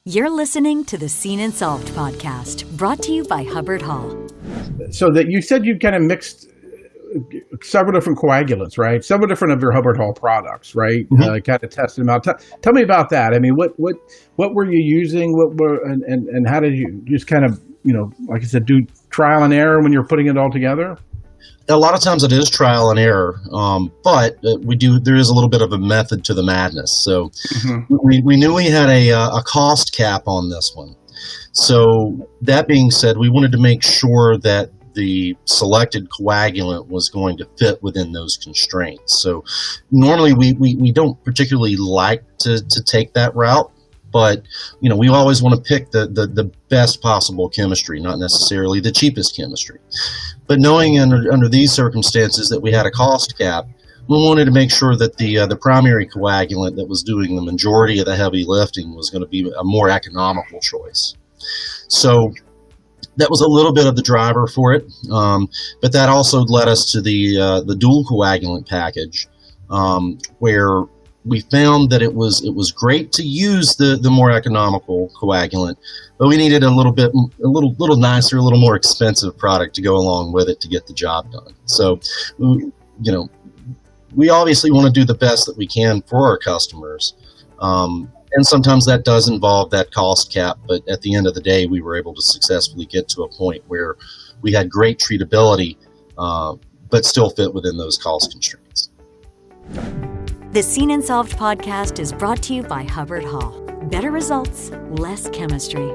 You're listening to the Seen and Solved podcast, brought to you by Hubbard-Hall. So that you said you kind of mixed several different coagulants, right? Several different of your Hubbard-Hall products, right? Mm-hmm. Kind of tested them out. Tell me about that. I mean, what were you using? And how did you just kind of, like I said, do trial and error when you're putting it all together? A lot of times it is trial and error, but there is a little bit of a method to the madness. So we knew we had a cost cap on this one. So that being said, we wanted to make sure that the selected coagulant was going to fit within those constraints. So normally we don't particularly like to take that route, but we always want to pick the best possible chemistry, not necessarily the cheapest chemistry. But knowing under these circumstances that we had a cost cap, we wanted to make sure that the primary coagulant that was doing the majority of the heavy lifting was going to be a more economical choice. So that was a little bit of the driver for it, but that also led us to the dual coagulant package, where we found that it was great to use the more economical coagulant, but we needed a little nicer, a little more expensive product to go along with it to get the job done. So, we obviously want to do the best that we can for our customers. And sometimes that does involve that cost cap, but at the end of the day, we were able to successfully get to a point where we had great treatability, but still fit within those cost constraints. The Seen and Solved podcast is brought to you by Hubbard-Hall. Better results, less chemistry.